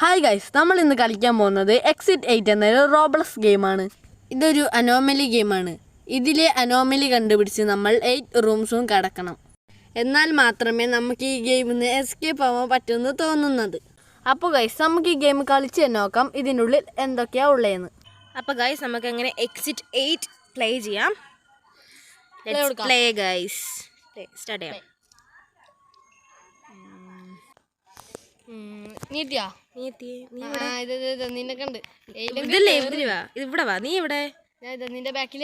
Hi guys, നമ്മൾ ഇന്ന് കളിക്കാൻ പോകുന്നത് എക്സിറ്റ് 8 എന്നൊരു റോബ്ലക്സ് ഗെയിമാണ്. ഇതൊരു അനോമലി ഗെയിമാണ്. ഇതിലെ അനോമലി കണ്ടുപിടിച്ച് നമ്മൾ 8 റൂംസും കടക്കണം. എന്നാൽ മാത്രമേ നമുക്ക് ഈ ഗെയിമിൽ നിന്ന് എസ്കേപ്പ് ആവാൻ പറ്റുമെന്ന് തോന്നുന്നത്. അപ്പോൾ ഗൈസ്, നമുക്ക് ഈ ഗെയിം കളിച്ച് തന്നെ നോക്കാം ഇതിനുള്ളിൽ എന്തൊക്കെയാണ് ഉള്ളതെന്ന്. അപ്പോൾ ഗൈസ്, നമുക്ക് എങ്ങനെ എക്സിറ്റ് 8 പ്ലേ ചെയ്യാം. പ്ലേ ഗൈസ്, സ്റ്റാർട്ട് ചെയ്യാം. നീട്ടിയാ നിനക്കുണ്ട് ഇവിടെ വാ. നീ എവിടെ? നിന്റെ ബാക്കിൽ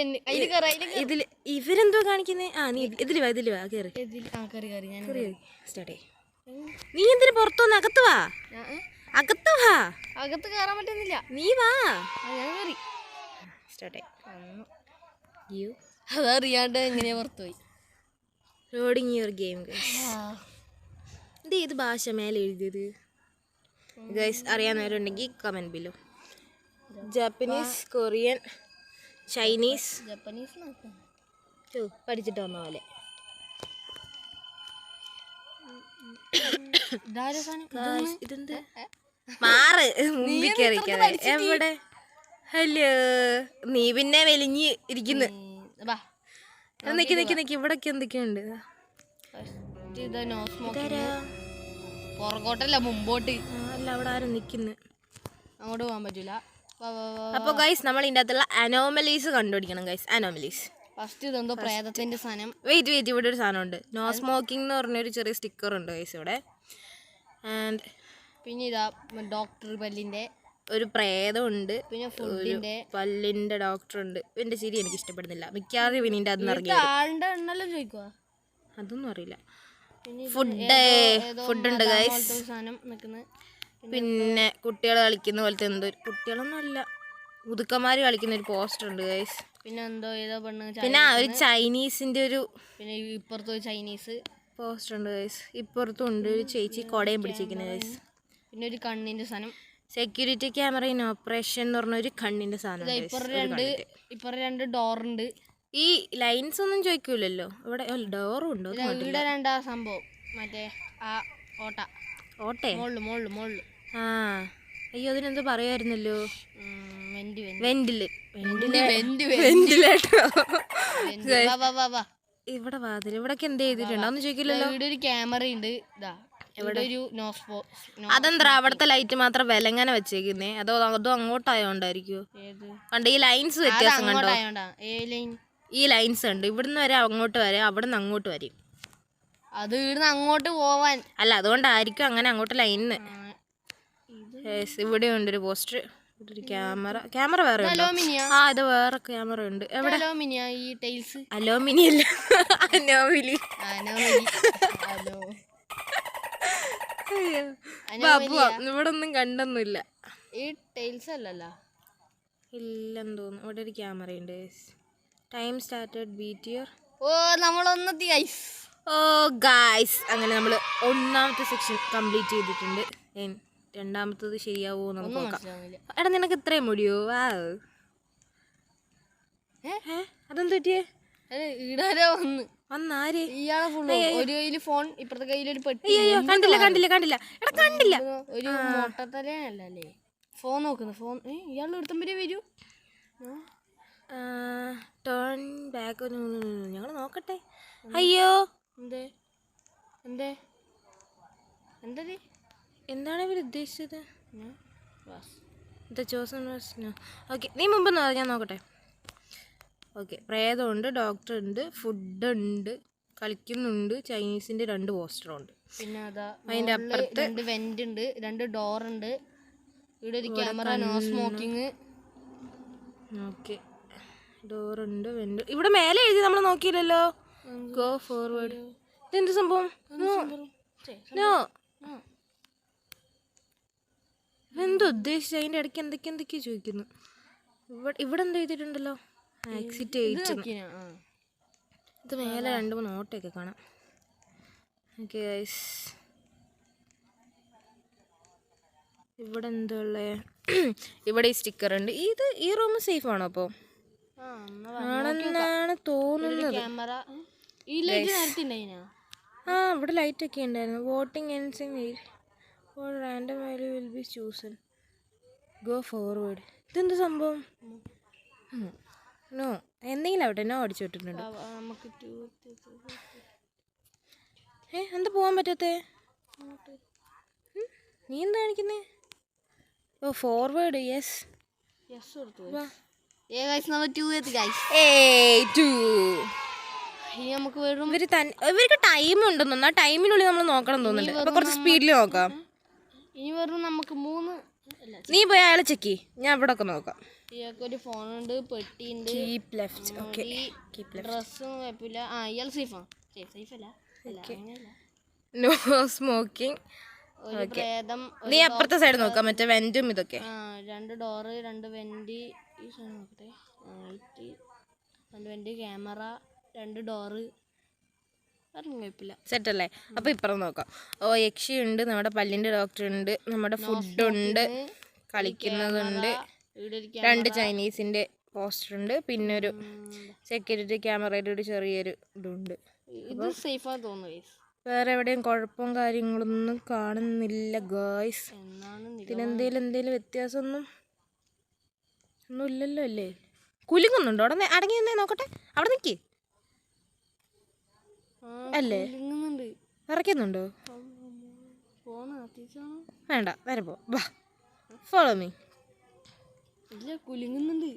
ഇതിൽ ഇവരെന്തോ കാണിക്കുന്നേ? നീ ഇതില് വാ, കേറി. നീ എന്തിനു പുറത്തോന്ന്? അകത്ത് വാ. അകത്ത് കയറാൻ പറ്റുന്നില്ല. നീ വാ. അതറിയാണ്ട് എങ്ങനെയാ പുറത്തുപോയി. Loading your game guys. ഇത് ഭാഷ മേലെ എഴുതിയത് ഗൈസ്. അറിയാവുന്നവരുണ്ടെങ്കിൽ comment below. Japanese, Korean, Chinese. പഠിച്ചിട്ട് വന്ന പോലെ. ഇതെന്ത് മാറ് മുമ്പിൽ കയറിക്കാതെ. എവിടെ? ഹലോ, നീ പിന്നെ വെലിഞ്ഞ് ഇരിക്കുന്നു. നിക്ക് ഇവിടൊക്കെ എന്തൊക്കെയുണ്ട്? പുറകോട്ടല്ല, മുമ്പോട്ട്. അല്ല, അവിടെ ആരും നിക്കുന്നു. അങ്ങോട്ട് പോകാൻ പറ്റൂല. അപ്പോൾ ഗൈസ്, നമ്മൾ ഇതിൻ്റെ അകത്തുള്ള അനോമലീസ് കണ്ടുപിടിക്കണം ഗൈസ്. അനോമലീസ് ഫസ്റ്റ് ഇതെന്തോ പ്രേതത്തിന്റെ സാധനം. വെയിറ്റ് ഇവിടെ ഒരു സാധനം ഉണ്ട്. നോ സ്മോക്കിംഗ് എന്ന് പറഞ്ഞൊരു ചെറിയ സ്റ്റിക്കർ ഉണ്ട് ഗൈസ് ഇവിടെ. ആൻഡ് പിന്നെ ഇതാ ഡോക്ടർ പല്ലിന്റെ ഒരു പ്രേതമുണ്ട്. പിന്നെ ഫുഡിന്റെ പല്ലിന്റെ ഡോക്ടർ ഉണ്ട്. എന്റെ ചിരി എനിക്ക് ഇഷ്ടപ്പെടുന്നില്ല. മിക്കവാറും വിനീന്റെ അത് ഇറങ്ങി. ആളുടെ എണ്ണല്ലോ ചോദിക്കുക. അതൊന്നും അറിയില്ല. ഫുഡുണ്ട് ഗൈസ്. പിന്നെ കുട്ടികൾ കളിക്കുന്ന പോലത്തെ എന്തോ, കുട്ടികളൊന്നും അല്ല, മുതുക്കന്മാര് കളിക്കുന്ന ഒരു പോസ്റ്റർ ഉണ്ട് ഗൈസ്. പിന്നെ എന്തോ ഏതോ പെണ്ണ്. പിന്നെ ഒരു ചൈനീസിന്റെ ഒരു, പിന്നെ ഇപ്പുറത്ത് ചൈനീസ് പോസ്റ്റർ ഉണ്ട് ഗൈസ്. ഇപ്പുറത്തും ഉണ്ട് ഒരു ചേച്ചി കൊടയും പിടിച്ചിരിക്കുന്നത് ഗൈസ്. പിന്നെ ഒരു കണ്ണിന്റെ സാധനം. സെക്യൂരിറ്റി ക്യാമറ ഇൻ ഓപ്പറേഷൻ എന്ന് പറഞ്ഞ ഒരു കണ്ണിന്റെ സാധനം. ഇപ്പുറം രണ്ട് ഡോറുണ്ട്. ഈ ലൈൻസ് ഒന്നും ചോദിക്കൂലല്ലോ. ഇവിടെ ഡോറും ഉണ്ടോ? ഇവിടെ രണ്ടാ സംഭവം. മറ്റേ ആ ഓട്ടേ മോളില്. അയ്യോ, അതിനെന്തോ പറയുമായിരുന്നല്ലോ. ഇവിടെ വാതിൽ ഇവിടൊക്കെ എന്ത് ചെയ്തിട്ടുണ്ടോ ഒന്ന് ചോദിക്കില്ലല്ലോ. ഇവിടെ ഒരു ക്യാമറ ഉണ്ട്. അതെന്താ അവിടത്തെ ലൈറ്റ് മാത്രം വിലങ്ങനെ വെച്ചേക്കുന്നേ? അതോ അങ്ങോട്ടായോണ്ടായിരിക്കോ? കണ്ട ഈ ലൈൻസ് വ്യത്യാസം കണ്ടോ? ഈ ലൈൻസ് ഉണ്ട്. ഇവിടുന്ന് വരെ അങ്ങോട്ട് വരെ, അവിടുന്ന് അങ്ങോട്ട് വരും. അത് ഇവിടുന്ന് അങ്ങോട്ട് പോവാൻ അല്ല, അതുകൊണ്ടായിരിക്കും അങ്ങനെ അങ്ങോട്ട് ലൈനിന്ന്. ഇവിടെ ഉണ്ട് ഒരു പോസ്റ്റർ. ഒരു ക്യാമറ വേറെ ഉണ്ട്. ഇത് വേറെ ക്യാമറ ഉണ്ട്. എവിടെ? അലോമിനി അല്ല, അനോമലി. ഇവിടെ ഒന്നും കണ്ടൊന്നുമില്ല. ഈ ടൈൽസ് അല്ലല്ലോ. ഇല്ലെന്ന് തോന്നുന്നു. ഇവിടെ ഒരു ക്യാമറ ഉണ്ട്. Time started beat your. നമ്മളൊന്നെത്തി ഗൈസ്. ഗൈസ്, അങ്ങനെ നമ്മൾ ഒന്നാമത്തെ സെക്ഷൻ കംപ്ലീറ്റ് ചെയ്തിട്ടുണ്ട്. രണ്ടാമത്തത് ശരിയാവോ നമുക്ക് നോക്കാം. എടാ, നിനക്ക് ഇത്രയും മുടിയോ? അതെന്ത് പറ്റിയേ? വന്നാര്? ഒരു കയ്യില് ഫോൺ, ഇപ്പുറത്തെ കയ്യിലൊരു പെട്ടി. കണ്ടില്ല. എടാ, കണ്ടില്ല. ഒരു മൊട്ടത്തലയല്ലേ ഫോൺ നോക്കുന്നു. ഫോൺ ഇയാൾ എടുത്തും വരെ വരൂ. Turn back. ഞങ്ങൾ നോക്കട്ടെ. അയ്യോ, എന്താണ് ഇവർ ഉദ്ദേശിച്ചത്? ഓക്കെ, നീ മുമ്പ് ഞാൻ നോക്കട്ടെ. ഓക്കെ, പ്രേതമുണ്ട്, ഡോക്ടർ ഉണ്ട്, ഫുഡുണ്ട്, കളിക്കുന്നുണ്ട്, ചൈനീസിന്റെ 2 പോസ്റ്ററുണ്ട്. പിന്നെ അതിന്റെ അപ്പുറത്ത് 2 വെന്റ് ഉണ്ട്, 2 ഡോർ ഉണ്ട്. ഇവിടെ ഒരു ക്യാമറ, നോ സ്മോക്കിംഗ്. ഓക്കെ, ഡോറുണ്ട്, വെന്റ്. ഇവിടെ മേലെ എഴുതി നമ്മൾ നോക്കിയില്ലല്ലോ. Go forward. ഇതെന്ത് സംഭവം? എന്തോ ഉദ്ദേശിച്ച? അതിന്റെ ഇടയ്ക്ക് എന്തൊക്കെയോ ചോദിക്കുന്നു. ഇവിടെ എന്താ എഴുതിയിട്ടുണ്ടല്ലോ, എക്സിറ്റ് 8. ഇത് മേലെ 2-3 ഓട്ടയൊക്കെ കാണാം. ഓക്കെ ഗൈസ്, ഇവിടെ എന്താ ഉള്ളേ? ഇവിടെ ഈ സ്റ്റിക്കർ ഉണ്ട്. ഈ റൂം സേഫ് ആണോ? അപ്പോൾ ആണെന്നാണ് തോന്നുന്നത്. ഈ ലൈറ്റ് നേരത്തെ ഉണ്ടായിനാ? ഇവിടെ ലൈറ്റ് ഒക്കെ ഉണ്ടായിരുന്നു. Voting ensuing for random value will be chosen go forward. ഇതെന്ത് സംഭവം? നോ എന്തെങ്കിലും ആവട്ടെ, നോ അടിച്ചു വിട്ടിട്ടുണ്ട്. നമുക്ക് എന്താ പോകാൻ പറ്റത്തേ? നീ എന്താ കാണിക്കുന്നേ? ഓ ഫോർവേഡ്. യെസ് കൊടുത്തു. നമ്മൾ 2 എത്തി ഗൈസ്. ഇനി നമുക്ക് വെറും ഇവർക്ക് ടൈം ഉണ്ടെന്ന്, ആ ടൈമിനുള്ളിൽ നമ്മൾ നോക്കണം തോന്നുന്നുണ്ട്. അപ്പൊ കുറച്ച് സ്പീഡിൽ നോക്കാം. ഇനി വെറും നമുക്ക് 3 നീ പോയി അയാളെ ചെക്ക്. ഞാൻ ഇവിടെ ഒക്കെ നോക്കാം. ഇയാൾക്കൊരു ഫോണുണ്ട്, പെട്ടിയുണ്ട്, കീപ് ലെഫ്റ്റ്. ഓക്കെ ഡ്രസ്സും കുഴപ്പമില്ല. ഇയാൾ സേഫാണ്. സേഫല്ല, നോ സ്മോക്കിംഗ്. നീ അപ്പുറത്തെ സൈഡ് നോക്കാം, മറ്റേ വെന്റും ഇതൊക്കെ. 2 ഡോറ്, 2 വെന്റ്, ഈ സാധനം നോക്കട്ടെ. 2 വെന്റ്, ക്യാമറ, 2 ഡോറ്, കുഴപ്പമില്ല. സെറ്റ് അല്ലേ? അപ്പൊ ഇപ്പുറം നോക്കാം. ഓ യക്ഷി ഉണ്ട്, നമ്മുടെ പല്ലിന്റെ ഡോക്ടർ ഉണ്ട്, നമ്മുടെ ഫുഡുണ്ട്, കളിക്കുന്നതുണ്ട്, 2 ചൈനീസിന്റെ പോസ്റ്റർ ഉണ്ട്, പിന്നെ ഒരു സെക്യൂരിറ്റി ക്യാമറയുടെ ഒരു ചെറിയൊരു ഇതുണ്ട്. ഇത് സേഫാന്ന് തോന്നുന്നു. വേറെ എവിടെയും കുഴപ്പവും കാര്യങ്ങളൊന്നും കാണുന്നില്ല ഗായ്സ്. ഇതിനെന്തേലും വ്യത്യാസമൊന്നും ഇല്ലല്ലോ അല്ലേ? കുലുങ്ങുന്നുണ്ടോ? അവിടെ അടങ്ങി നിന്നേ നോക്കട്ടെ. അവിടെ നിൽക്കി അല്ലേ? വിറയ്ക്കുന്നുണ്ടോ? വേണ്ട, വരെ പോ. Follow me. കുലുങ്ങുന്നുണ്ട്.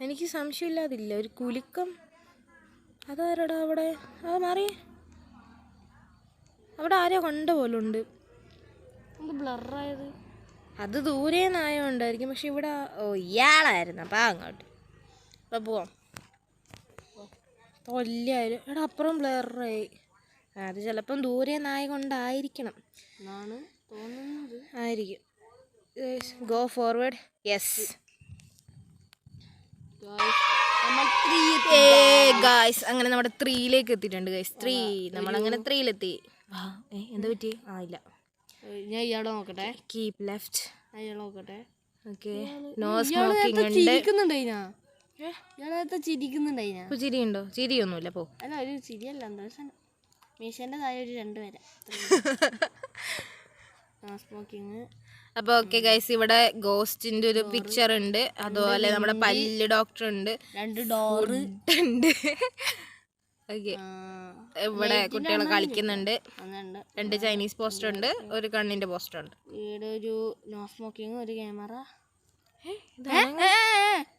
എനിക്ക് സംശയമില്ലാതില്ല ഒരു കുലുക്കം. അതാരടാ അവിടെ? മാറിയേ. അവിടെ ആരോ കണ്ട പോലുണ്ട്. ബ്ലറായത് അത് ദൂരേന്നായോണ്ടായിരിക്കും. പക്ഷെ ഇവിടെ ഇയാളായിരുന്നു. അപ്പം അങ്ങോട്ട് അപ്പം പോവാം. തൊല്ലായാലും എടാ അപ്പുറം ബ്ലറായി. അത് ചിലപ്പം ദൂരേന്നായ കൊണ്ടായിരിക്കണം എന്നാണ് തോന്നുന്നത്. ആയിരിക്കും. Go forward. യെസ് ഗായ്സ്, അങ്ങനെ നമ്മുടെ 3ലേക്ക് എത്തിയിട്ടുണ്ട് ഗൈസ്. 3 നമ്മളങ്ങനെ 3ലെത്തി. എന്താ പറ്റി? ഇല്ല. ഞാൻ ഇയാളെ നോക്കട്ടെ. Keep left. ഇയാളെ നോക്കട്ടെ. ഓക്കെ. നോ സ്മോക്കിംഗ് ഉണ്ട്. ചിരിക്കുന്നുണ്ടായിനാ. ചിരിയുണ്ടോ? ചിരിയൊന്നുമില്ല. പോ. അല്ല, ഒരു ചിരിയല്ല, എന്താ മീശേൻ്റെതായ ഒരു 2 വരെ. No smoking. അപ്പോൾ ഓക്കെ ഗൈസ്, ഇവിടെ ഗോസ്റ്റിന്റെ ഒരു പിക്ചർ ഉണ്ട്. അതുപോലെ നമ്മുടെ പല്ല് ഡോക്ടർ ഉണ്ട്, 2 ഡോറ് ഉണ്ട്. ഓക്കെ, ഇവിടെ കുട്ടികൾ കളിക്കുന്നുണ്ട്, 2 ചൈനീസ് പോസ്റ്റർ ഉണ്ട്, ഒരു കണ്ണിന്റെ പോസ്റ്റർ ഉണ്ട്. ഇവിടെ ഒരു നോ സ്മോക്കിങ്, ഒരു camera.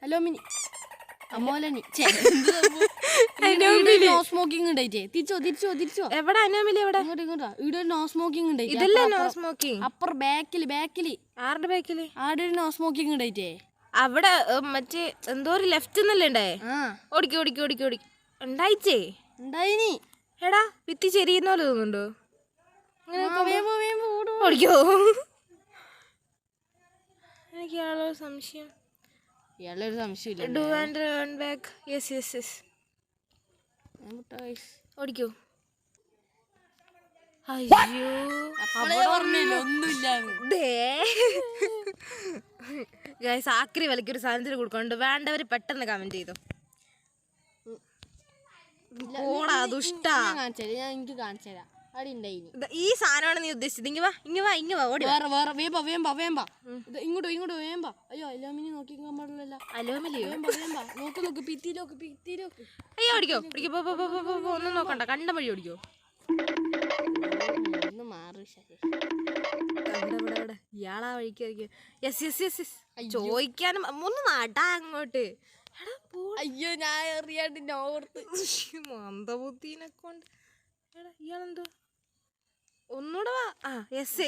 Hello mini anomaly no smoking ഉണ്ടായിട്ടേ. തിരിച്ചോ. എവിടെ അനോമലി? എവിടെ? ഇങ്ങോട്ടാ. ഇവിടെ നോ സ്മോക്കിംഗ് ഉണ്ടായിട്ട്. ഇതല്ലേ നോ സ്മോക്കിംഗ്? അപ്പുറ ബാക്കില്. ആരുടെ ബാക്കില്? ആടെ ഒരു നോ സ്മോക്കിംഗ് ഉണ്ടായിട്ടേ. അവിടെ മറ്റേ എന്തോ ഒരു ലെഫ്റ്റ് എന്നല്ലേ ഉണ്ടായേ? ഓടിക്കോ ഉണ്ടായിച്ചേ. ഉണ്ടായിനി. എടാ ഭിത്തി ചെരിയുന്ന പോലെ തോന്നുന്നുണ്ടോ? ഓടിക്കോ. എനിക്ക് ഇയാളൊരു സംശയം. ഇയാളൊരു സംശയമില്ല. Do and run back. Yes. ഓടിക്കോ. അയ്യോ, ഗൈസ് ആക്രി വിലക്കൊരു സാധനത്തിന് കൊടുക്കുന്നുണ്ട്. വേണ്ടവര് പെട്ടെന്ന് കമന്റ് ചെയ്തു. എനിക്ക് കാണിച്ചു തരാം. ഈ സാധനമാണ് നീ ഉദ്ദേശിച്ചത്. ഇങ്ങ വാ ഓടി. വേമ്പ ഇങ്ങോട്ടോ വേമ്പ. അയ്യോ അലോമിനി നോക്കിക്കാൻ പാടില്ല. അലോമിലിയോ? നോക്ക് ഭിത്തിയിലോക്ക്. അയ്യോ ഓടിക്കോ. പോ. ഒന്നും നോക്കണ്ട, കണ്ട വഴി ഓടിക്കോ. ഇയാളാ വഴിക്ക്. യെസ്. ചോദിക്കാനും ഒന്ന് നടാ അങ്ങോട്ട്. അയ്യോ ഞാൻ അറിയാണ്ട് നോർത്ത് മന്ദബുദ്ധീനെ കൊണ്ട്. ഇയാളെന്തോ ഒന്നൂടെ വാ. യെസ്.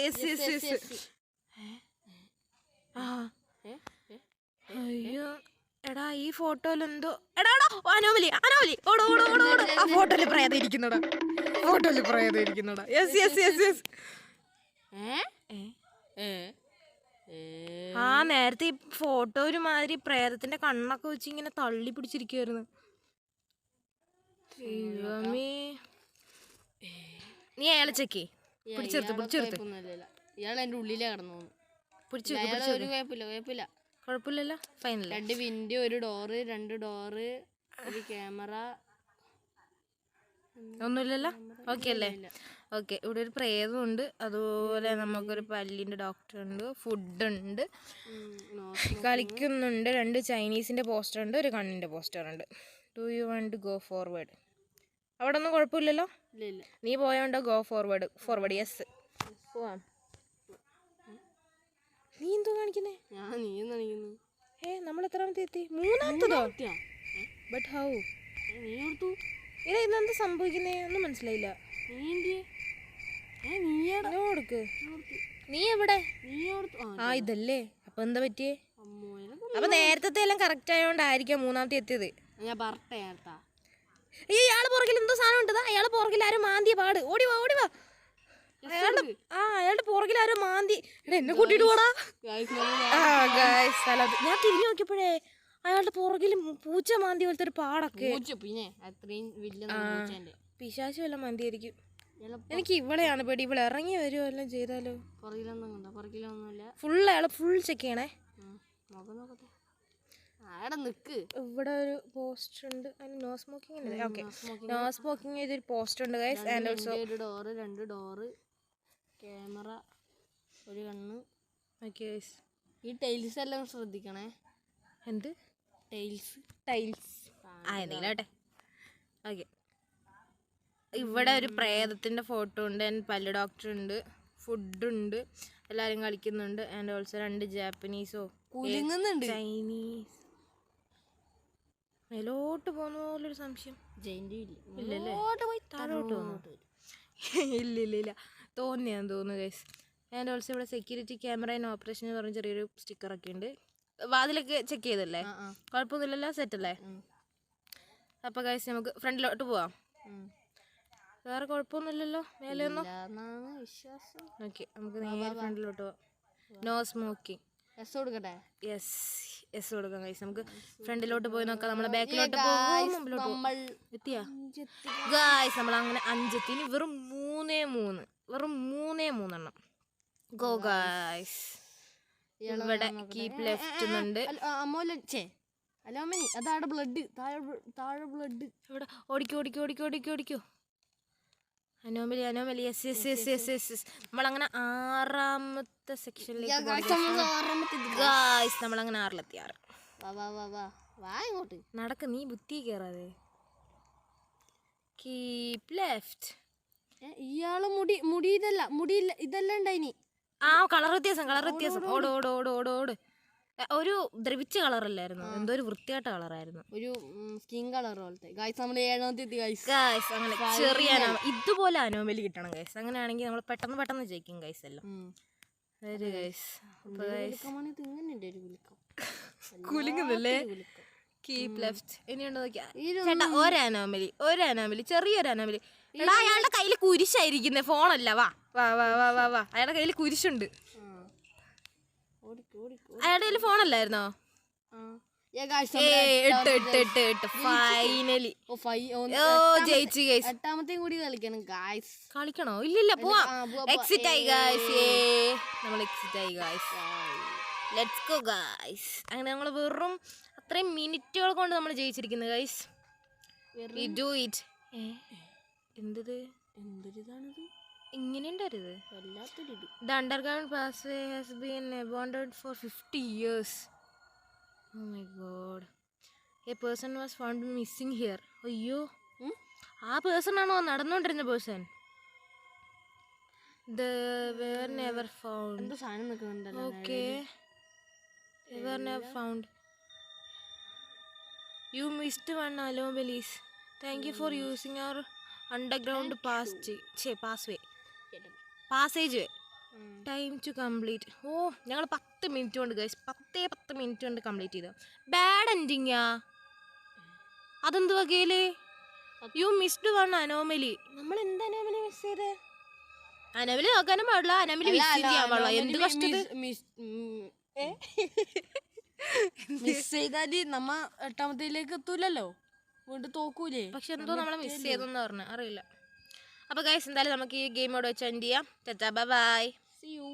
അയ്യോ എടാ, ഈ ഫോട്ടോയിൽ എന്തോ. എടാ അനോമലി ഓടോ. ആ ഫോട്ടോയില് പ്രേതം ഇരിക്കുന്നടാ. യെസ്. നേരത്തെ ഈ ഫോട്ടോ ഒരുമാതിരി പ്രേതത്തിന്റെ കണ്ണൊക്കെ വെച്ച് ഇങ്ങനെ തള്ളി പിടിച്ചിരിക്കുവായിരുന്നു. നീ അയാളെ ചെക്ക് പിടിച്ചെടുത്ത്. ഇയാൾ എന്റെ ഉള്ളിലേ കിടന്നു. കുഴപ്പമില്ലല്ലോ. ഫൈനൽ. 2 വിൻഡോ, ഒരു ഡോറ്, 2 ഡോറ്, ഒരു ക്യാമറ. ഒന്നുമില്ലല്ലോ. ഓക്കെ അല്ലേ? ഓക്കെ, ഇവിടെ ഒരു പ്രേതമുണ്ട്, അതുപോലെ നമുക്കൊരു പല്ലിൻ്റെ ഡോക്ടറുണ്ട്, ഫുഡുണ്ട്, കളിക്കുന്നുണ്ട്, 2 ചൈനീസിൻ്റെ പോസ്റ്റർ ഉണ്ട്, ഒരു കണ്ണിൻ്റെ പോസ്റ്റർ ഉണ്ട്. Do you want to go forward? അവിടെ ഒന്നും കുഴപ്പമില്ലല്ലോ, ഇല്ല നീ പോയോണ്ടോ? Go forward yes. പോവാം. നീ എന്തോ കാണിക്കുന്നേ? നീ നണിക്കുന്നു. നമ്മൾ എത്രാമത്തെ എത്തി? 3ാമത്തതോ? But how? നീ കൊടുത്തു. ഇതെന്താ സംഭവിക്കുന്നേ? ഒന്നും മനസ്സിലായില്ല. കൊടുക്ക്. നീ എവിടെ? ഇതല്ലേ? അപ്പൊ എന്താ പറ്റിയേ? അപ്പൊ നേരത്തെ എല്ലാം കറക്റ്റ് ആയോണ്ടായിരിക്കാം 3ാമത്തെ എത്തിയത്. ഞാൻ പറഞ്ഞേ ഇയാള് പുറകിൽ എന്തോ സാധനം ഉണ്ട്. അയാളെ പുറകിൽ ആരും മാന്തിയ പാട്. ഓടിവാ. അയാളുടെ പുറകിൽ ആരോ മാന്തി. എന്നെ കൂട്ടിട്ട് പോടാ. ഞാൻ തിരിഞ്ഞു നോക്കിയപ്പോഴേ അയാളുടെ പുറകിൽ പൂച്ച മാന്തി പോലത്തെ ഒരു പാടൊക്കെ. പിന്നെ പിശാചു വല്ല മാന്തിയായിരിക്കും. എനിക്ക് ഇവളെയാണ് പേടി. ഇവളെ ഇറങ്ങി വരുമോ എല്ലാം ചെയ്താലോ? ഫുൾ ചെക്ക് ചെയ്യണേ. ഇവിടെ ഒരു പോസ്റ്റർ ഉണ്ട്. No smoking. Okay, no smoking ചെയ്തൊരു പോസ്റ്റർ ഉണ്ട് guys. And also 2 door, camera, ഒരു കണ്ണ്. ഓക്കെ ഗൈസ്, ഈ ടൈൽസ് എല്ലാം ശ്രദ്ധിക്കണേ. എന്ത് ടൈൽസ്? എന്തെങ്കിലോട്ടെ. ഓക്കെ, ഇവിടെ ഒരു പ്രേതത്തിൻ്റെ ഫോട്ടോ ഉണ്ട്, പല്ല് ഡോക്ടർ ഉണ്ട്, ഫുഡുണ്ട്, എല്ലാവരും കളിക്കുന്നുണ്ട്. ആൻഡ് ഓൾസോ 2 ജാപ്പനീസോ കുലുങ്ങുന്നുണ്ട്, ചൈനീസ്. മേലോട്ട് പോകുന്ന പോലൊരു സംശയം. ഇല്ലല്ലേ? താഴോട്ട് പോകുന്നു. ഇല്ല തോന്നിയാന്ന് തോന്നുന്നു ഗൈസ്. ആൻഡ് ഓൾസോ ഇവിടെ സെക്യൂരിറ്റി ക്യാമറ ആൻഡ് ഓപ്പറേഷൻ എന്ന് പറഞ്ഞ ചെറിയൊരു സ്റ്റിക്കറൊക്കെ ഉണ്ട്. വാതിലൊക്കെ ചെക്ക് ചെയ്തല്ലേ? കുഴപ്പമൊന്നുമില്ലല്ലോ, സെറ്റല്ലേ? അപ്പോൾ ഗൈസ് നമുക്ക് ഫ്രണ്ടിലോട്ട് പോവാം. വേറെ കുഴപ്പമൊന്നുമില്ലല്ലോ മേലെ ഒന്നും? വിശ്വാസം. ഓക്കെ, നമുക്ക് നേരെ ഫ്രണ്ടിലോട്ട് പോവാം. No smoking. യെസ് കൊടുക്കാം ഗൈസ്. നമുക്ക് ഫ്രണ്ടിലോട്ട് പോയി നോക്കാം. നമ്മളെ ബാക്കിലോട്ട് പോകും, മുമ്പിലോട്ട് പോകും. എത്തിയാ ഗൈസ്? നമ്മൾ അങ്ങനെ 5 വെറും 3 എണ്ണം. Go guys. ഇവിടെ കീപ് ലെഫ്റ്റ് എന്നുണ്ട്. അതാണ് ബ്ലഡ്, താഴെ ബ്ലഡ്. ഇവിടെ ഓടിക്കോ. അനോമലി. യെസ്. നമ്മളങ്ങനെ 6ാമത്തെ സെക്ഷനിലേക്ക് നമ്മളങ്ങനെ 6ലെത്തി. നടക്ക്, നീ ബുദ്ധി കയറാതെ. Keep left. ഇയാള് മുടി മുടിയില്ല, ഇതെല്ലാം ഉണ്ടായിനി. കളർ വ്യത്യാസം. ഓട്. ഒരു ദ്രവിച്ച കളറല്ലായിരുന്നു, എന്തോ ഒരു വൃത്തിയായിട്ട കളറായിരുന്നു, ഒരു സ്കിൻ കളർ പോലത്തെ. ഗൈസ് നമ്മൾ 7ാമത്തെ ഗൈസ്. അങ്ങനെ ചെറിയ ഇതുപോലെ അനോമലി കിട്ടണം ഗൈസ്. അങ്ങനെയാണെങ്കിൽ നമ്മൾ പെട്ടെന്ന് ജയിക്കും ഗൈസ് എല്ലാം. ഗൈസ് കുലുങ്ങുന്നല്ലേ? Keep left. ഇനിയുണ്ടോ നോക്കിയാ ചേട്ടാ? ഒരനോമലി, ചെറിയൊരു അനോമലി. എടാ, അയാളുടെ കയ്യിൽ കുരിശായിരിക്കുന്നേ, ഫോണല്ല. വാ. അയാളുടെ കയ്യിൽ കുരിശുണ്ട്. അയാളുടെ കയ്യിൽ ഫോണല്ലായിരുന്നോ? ഫൈനലി ജയിച്ചു ഗൈസ്. 8ാമത്തെയും കൂടി കളിക്കണോ? ഇല്ല, പോവാം. എക്സിറ്റ് ആയി ഗൈസ്. നമ്മൾ എക്സിറ്റ് ആയി ഗൈസ്. Let's go guys. അങ്ങനെ നമ്മൾ വെറും അത്രയും മിനിറ്റുകൾ കൊണ്ട് നമ്മൾ ജയിച്ചിരിക്കുന്നു ഗൈസ്. We do it. എന്തൊരിതാണിത്? ഇങ്ങനെയുണ്ടായിരുന്നത്? The underground passway has been abandoned for 50 years. Oh my god. A person was found missing here. അയ്യോ, ആ പേഴ്സൺ ആണോ നടന്നുകൊണ്ടിരുന്ന person? They were never found. Okay. They were never found. You missed one anomalies. Thank you for using our underground passage way. Time to complete. ഞങ്ങൾ 10 minute കൊണ്ട് guys 10 minute കൊണ്ട് complete ചെയ്തു. Bad എൻഡിങ്ങാ. അതെന്ത് വകയില്? You missed one anomaly. നമ്മൾ എന്ത് anomaly miss ചെയ്തേ? അനോമലി നോക്കാനും പാടില്ല, അനോമലി മിസ് ചെയ്യാൻ പാടില്ല. എന്ത് കഷ്ടത്? മിസ് ചെയ്താല് നമ്മ 8ാമത്തേലേക്ക് എത്തൂലല്ലോ, വീണ്ടും തോക്കൂലേ. പക്ഷെ എന്തോ നമ്മളെ മിസ് ചെയ്തെന്ന് പറഞ്ഞ അറിയില്ല. അപ്പോൾ ഗൈസ് എന്തായാലും നമുക്ക് ഈ ഗെയിം അവിടെ വെച്ച് എൻഡ് ചെയ്യാം. ടാറ്റാ, ബൈ. See you.